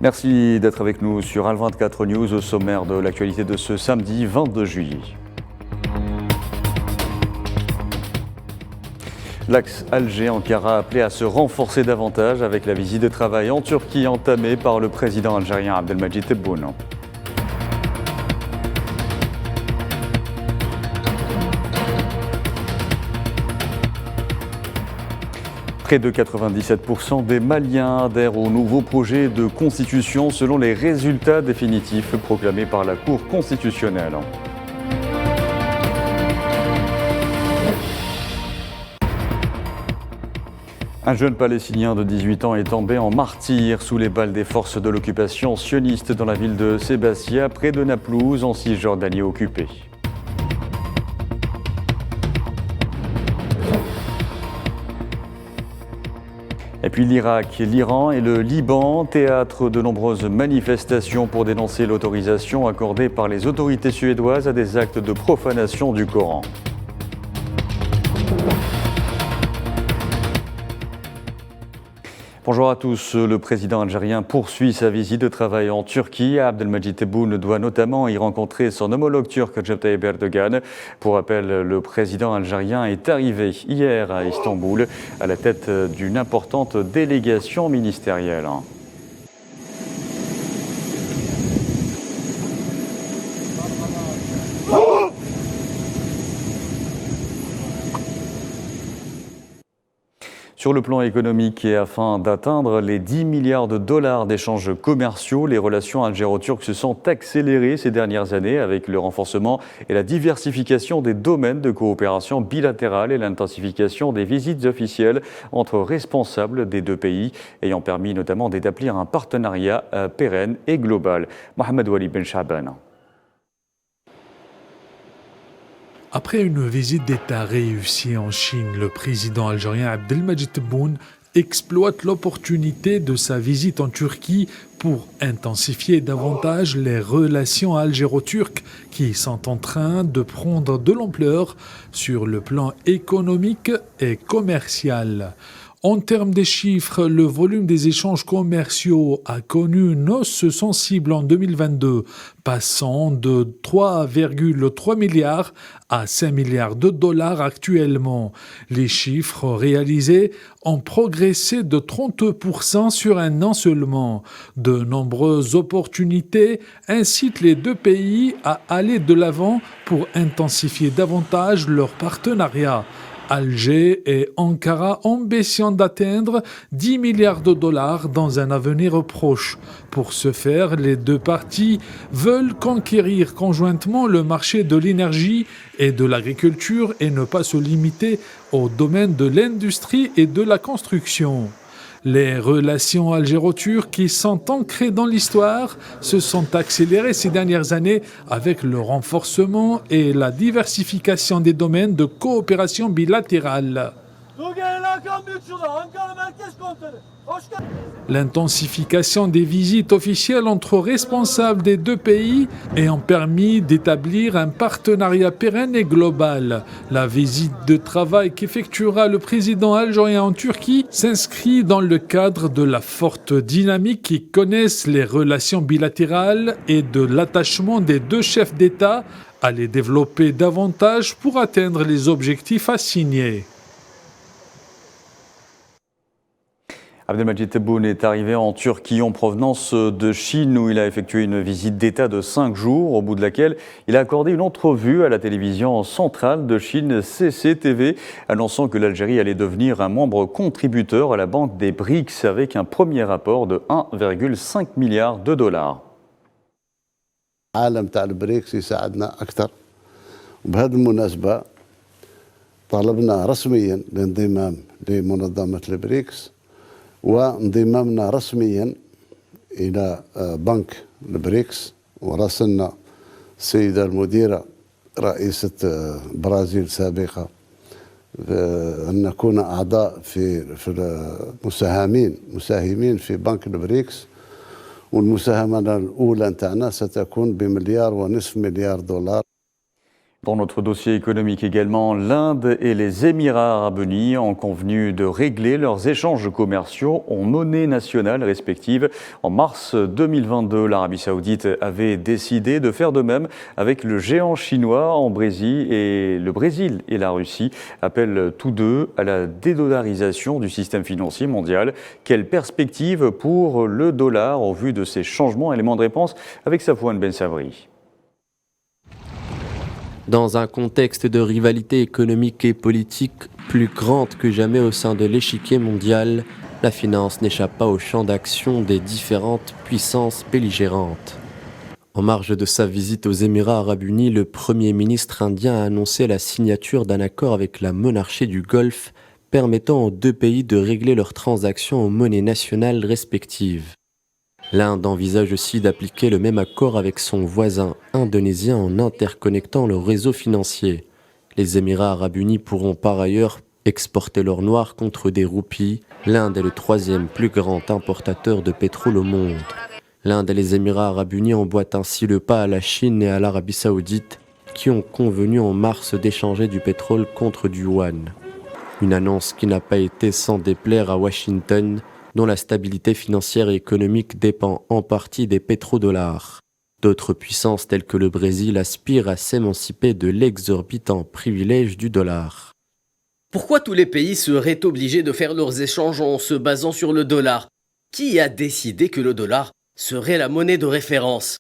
Merci d'être avec nous sur Al24 News au sommaire de l'actualité de ce samedi 22 juillet. L'axe Alger-Ankara appelé à se renforcer davantage avec la visite de travail en Turquie entamée par le président algérien Abdelmadjid Tebboune. Près de 97% des Maliens adhèrent au nouveau projet de constitution selon les résultats définitifs proclamés par la Cour constitutionnelle. Un jeune Palestinien de 18 ans est tombé en martyr sous les balles des forces de l'occupation sioniste dans la ville de Sébastia, près de Naplouse, en Cisjordanie occupée. Et puis l'Irak, l'Iran et le Liban, théâtre de nombreuses manifestations pour dénoncer l'autorisation accordée par les autorités suédoises à des actes de profanation du Coran. Bonjour à tous. Le président algérien poursuit sa visite de travail en Turquie. Abdelmadjid Tebboune doit notamment y rencontrer son homologue turc Recep Tayyip Erdogan. Pour rappel, le président algérien est arrivé hier à Istanbul à la tête d'une importante délégation ministérielle. Sur le plan économique et afin d'atteindre les 10 milliards de dollars d'échanges commerciaux, les relations algéro-turques se sont accélérées ces dernières années avec le renforcement et la diversification des domaines de coopération bilatérale et l'intensification des visites officielles entre responsables des deux pays, ayant permis notamment d'établir un partenariat pérenne et global. Mohamed Wali Ben Chaban. Après une visite d'État réussie en Chine, le président algérien Abdelmadjid Tebboune exploite l'opportunité de sa visite en Turquie pour intensifier davantage les relations algéro-turques qui sont en train de prendre de l'ampleur sur le plan économique et commercial. En termes des chiffres, le volume des échanges commerciaux a connu une hausse sensible en 2022, passant de 3,3 milliards à 5 milliards de dollars actuellement. Les chiffres réalisés ont progressé de 30% sur un an seulement. De nombreuses opportunités incitent les deux pays à aller de l'avant pour intensifier davantage leur partenariat. Alger et Ankara ambitionnent d'atteindre 10 milliards de dollars dans un avenir proche. Pour ce faire, les deux parties veulent conquérir conjointement le marché de l'énergie et de l'agriculture et ne pas se limiter au domaine de l'industrie et de la construction. Les relations algéro-turques qui sont ancrées dans l'histoire se sont accélérées ces dernières années avec le renforcement et la diversification des domaines de coopération bilatérale. L'intensification des visites officielles entre responsables des deux pays ayant permis d'établir un partenariat pérenne et global. La visite de travail qu'effectuera le président algérien en Turquie s'inscrit dans le cadre de la forte dynamique qui connaissent les relations bilatérales et de l'attachement des deux chefs d'État à les développer davantage pour atteindre les objectifs assignés. Abdelmadjid Tebboune est arrivé en Turquie en provenance de Chine où il a effectué une visite d'État de 5 jours, au bout de laquelle il a accordé une entrevue à la télévision centrale de Chine CCTV, annonçant que l'Algérie allait devenir un membre contributeur à la banque des BRICS avec un premier rapport de 1,5 milliard de dollars. العالم تاع البريكس يساعدنا أكثر وبهذه المناسبة طالبنا رسميا الانضمام لمنظمة البريكس وانضمامنا رسميا إلى بنك البريكس وراسلنا السيدة المديرة رئيسة البرازيل سابقة أن نكون أعضاء في مساهمين في بنك البريكس والمساهمة الأولى نتاعنا ستكون ب1.5 مليار دولار. Dans notre dossier économique également, l'Inde et les Émirats arabes unis ont convenu de régler leurs échanges commerciaux en monnaie nationale respective. En mars 2022, l'Arabie saoudite avait décidé de faire de même avec le géant chinois en Brésil, et le Brésil et la Russie appellent tous deux à la dédollarisation du système financier mondial. Quelle perspective pour le dollar au vu de ces changements? Élément de réponse avec Safouane Ben Sabri. Dans un contexte de rivalité économique et politique plus grande que jamais au sein de l'échiquier mondial, la finance n'échappe pas au champ d'action des différentes puissances belligérantes. En marge de sa visite aux Émirats arabes unis, le Premier ministre indien a annoncé la signature d'un accord avec la monarchie du Golfe permettant aux deux pays de régler leurs transactions en monnaie nationale respectives. L'Inde envisage aussi d'appliquer le même accord avec son voisin indonésien en interconnectant le réseau financier. Les Émirats arabes unis pourront par ailleurs exporter l'or noir contre des roupies. L'Inde est le troisième plus grand importateur de pétrole au monde. L'Inde et les Émirats arabes unis emboîtent ainsi le pas à la Chine et à l'Arabie saoudite qui ont convenu en mars d'échanger du pétrole contre du yuan. Une annonce qui n'a pas été sans déplaire à Washington, dont la stabilité financière et économique dépend en partie des pétrodollars. D'autres puissances telles que le Brésil aspirent à s'émanciper de l'exorbitant privilège du dollar. Pourquoi tous les pays seraient obligés de faire leurs échanges en se basant sur le dollar? Qui a décidé que le dollar serait la monnaie de référence?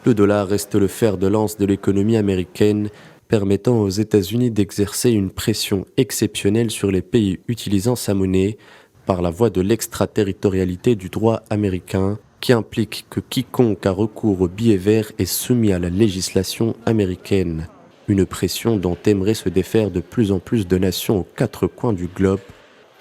Le dollar reste le fer de lance de l'économie américaine, permettant aux États-Unis d'exercer une pression exceptionnelle sur les pays utilisant sa monnaie, par la voie de l'extraterritorialité du droit américain, qui implique que quiconque a recours au billet vert est soumis à la législation américaine. Une pression dont aimeraient se défaire de plus en plus de nations aux quatre coins du globe,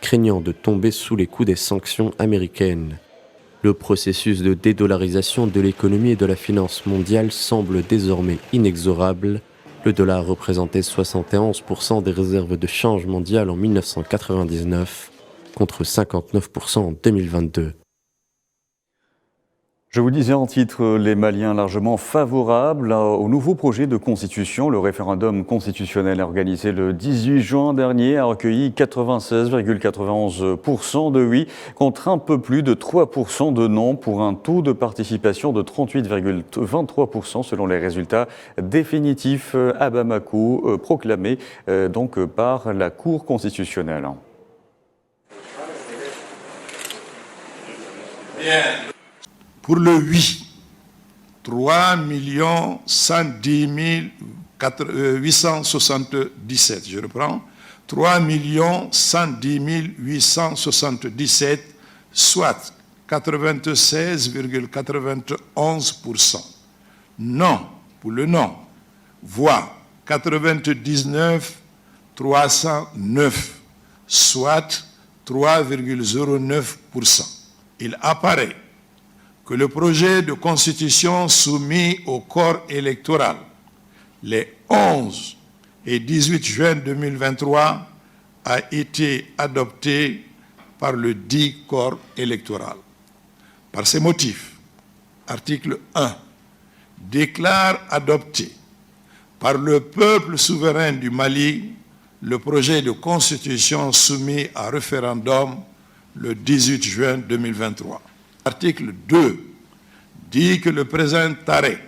craignant de tomber sous les coups des sanctions américaines. Le processus de dédollarisation de l'économie et de la finance mondiale semble désormais inexorable. Le dollar représentait 71% des réserves de change mondiales en 1999, contre 59% en 2022. Je vous disais en titre, les Maliens largement favorables au nouveau projet de constitution. Le référendum constitutionnel organisé le 18 juin dernier a recueilli 96,91% de oui contre un peu plus de 3% de non pour un taux de participation de 38,23% selon les résultats définitifs à Bamako proclamés donc par la Cour constitutionnelle. Pour le oui, 3 110 877. Je reprends. 3 110 877, soit 96,91%. Non, pour le non, voix 99 309, soit 3,09%. Il apparaît que le projet de constitution soumis au corps électoral les 11 et 18 juin 2023 a été adopté par le dit corps électoral. Par ces motifs, article 1 déclare adopté par le peuple souverain du Mali le projet de constitution soumis à référendum le 18 juin 2023. Article 2 dit que le présent arrêt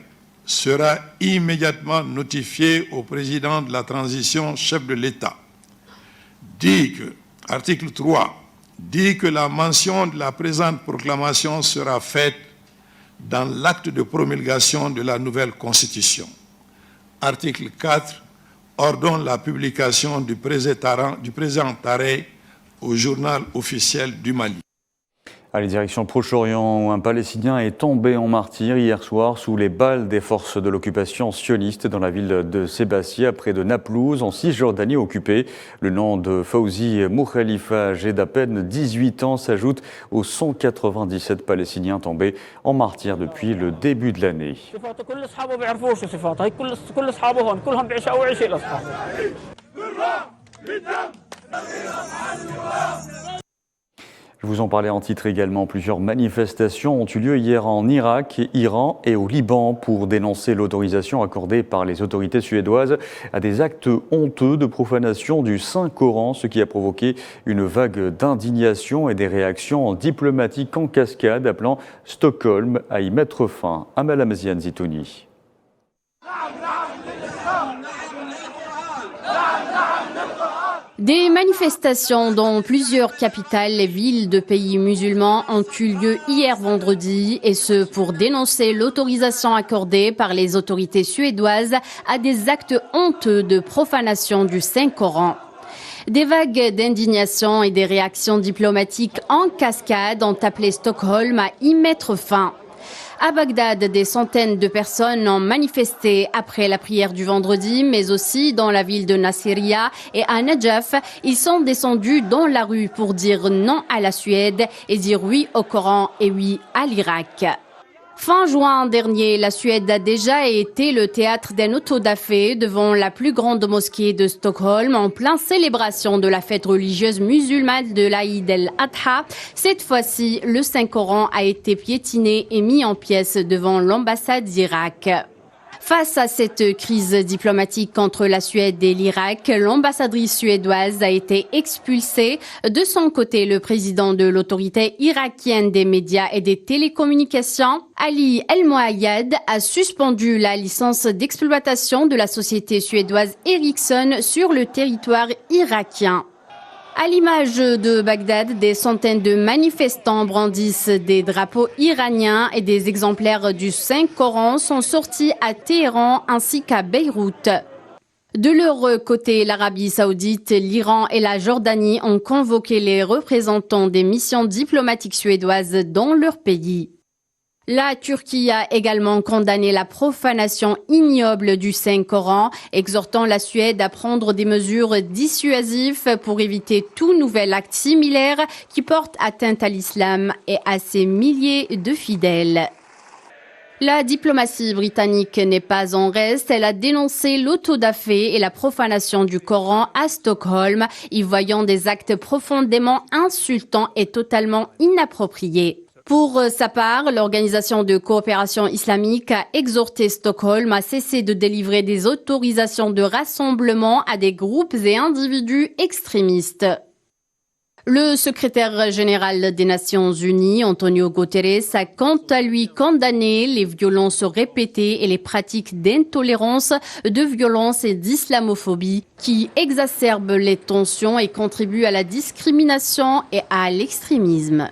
sera immédiatement notifié au président de la transition, chef de l'État. Article 3 dit que la mention de la présente proclamation sera faite dans l'acte de promulgation de la nouvelle constitution. Article 4 ordonne la publication du présent arrêt au journal officiel du Mali. Allez, direction Proche-Orient, où un Palestinien est tombé en martyr hier soir sous les balles des forces de l'occupation sioniste dans la ville de Sébastia, près de Naplouse, en Cisjordanie occupée. Le nom de Fawzi Moukhalifa, âgé d'à peine 18 ans, s'ajoute aux 197 Palestiniens tombés en martyr depuis le début de l'année. Vous en parlez en titre également. Plusieurs manifestations ont eu lieu hier en Irak, Iran et au Liban pour dénoncer l'autorisation accordée par les autorités suédoises à des actes honteux de profanation du Saint-Coran, ce qui a provoqué une vague d'indignation et des réactions diplomatiques en cascade, appelant Stockholm à y mettre fin. Amal Amazian Zitouni. Des manifestations dans plusieurs capitales et villes de pays musulmans ont eu lieu hier vendredi, et ce pour dénoncer l'autorisation accordée par les autorités suédoises à des actes honteux de profanation du Saint-Coran. Des vagues d'indignation et des réactions diplomatiques en cascade ont appelé Stockholm à y mettre fin. À Bagdad, des centaines de personnes ont manifesté après la prière du vendredi, mais aussi dans la ville de Nasiriyah et à Najaf. Ils sont descendus dans la rue pour dire non à la Suède et dire oui au Coran et oui à l'Irak. Fin juin dernier, la Suède a déjà été le théâtre d'un autodafé devant la plus grande mosquée de Stockholm en pleine célébration de la fête religieuse musulmane de l'Aïd el-Adha. Cette fois-ci, le Saint-Coran a été piétiné et mis en pièces devant l'ambassade d'Irak. Face à cette crise diplomatique entre la Suède et l'Irak, l'ambassadrice suédoise a été expulsée. De son côté, le président de l'autorité irakienne des médias et des télécommunications, Ali El-Moayed, a suspendu la licence d'exploitation de la société suédoise Ericsson sur le territoire irakien. À l'image de Bagdad, des centaines de manifestants brandissent des drapeaux iraniens et des exemplaires du Saint-Coran sont sortis à Téhéran ainsi qu'à Beyrouth. De leur côté, l'Arabie saoudite, l'Iran et la Jordanie ont convoqué les représentants des missions diplomatiques suédoises dans leur pays. La Turquie a également condamné la profanation ignoble du Saint-Coran, exhortant la Suède à prendre des mesures dissuasives pour éviter tout nouvel acte similaire qui porte atteinte à l'islam et à ses milliers de fidèles. La diplomatie britannique n'est pas en reste. Elle a dénoncé l'autodafé et la profanation du Coran à Stockholm, y voyant des actes profondément insultants et totalement inappropriés. Pour sa part, l'Organisation de coopération islamique a exhorté Stockholm à cesser de délivrer des autorisations de rassemblement à des groupes et individus extrémistes. Le secrétaire général des Nations Unies, Antonio Guterres, a quant à lui condamné les violences répétées et les pratiques d'intolérance, de violence et d'islamophobie qui exacerbent les tensions et contribuent à la discrimination et à l'extrémisme.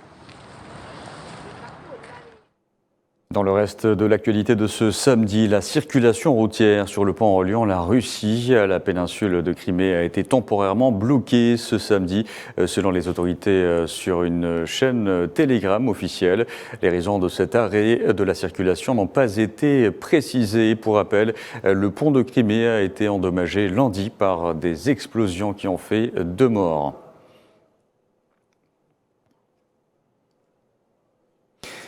Dans le reste de l'actualité de ce samedi, la circulation routière sur le pont reliant la Russie à la péninsule de Crimée a été temporairement bloquée ce samedi, selon les autorités sur une chaîne Telegram officielle. Les raisons de cet arrêt de la circulation n'ont pas été précisées. Pour rappel, le pont de Crimée a été endommagé lundi par des explosions qui ont fait 2 morts.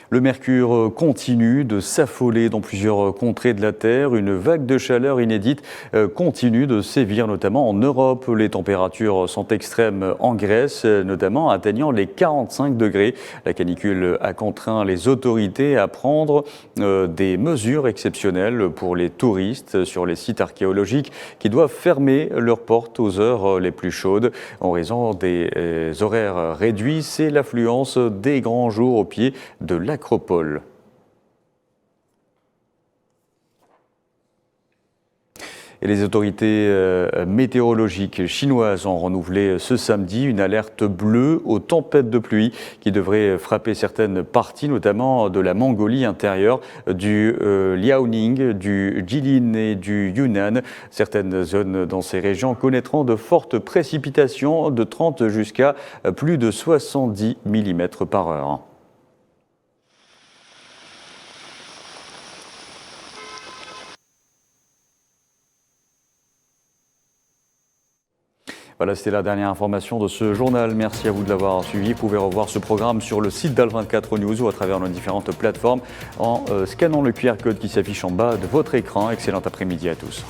Le mercure continue de s'affoler dans plusieurs contrées de la Terre. Une vague de chaleur inédite continue de sévir, notamment en Europe. Les températures sont extrêmes en Grèce, notamment atteignant les 45 degrés. La canicule a contraint les autorités à prendre des mesures exceptionnelles pour les touristes sur les sites archéologiques qui doivent fermer leurs portes aux heures les plus chaudes. En raison des horaires réduits, c'est l'affluence des grands jours au pied de l'Acropole. Et les autorités météorologiques chinoises ont renouvelé ce samedi une alerte bleue aux tempêtes de pluie qui devrait frapper certaines parties, notamment de la Mongolie intérieure, du Liaoning, du Jilin et du Yunnan. Certaines zones dans ces régions connaîtront de fortes précipitations de 30 jusqu'à plus de 70 mm par heure. Voilà, c'était la dernière information de ce journal. Merci à vous de l'avoir suivi. Vous pouvez revoir ce programme sur le site d'Al24 News ou à travers nos différentes plateformes en scannant le QR code qui s'affiche en bas de votre écran. Excellent après-midi à tous.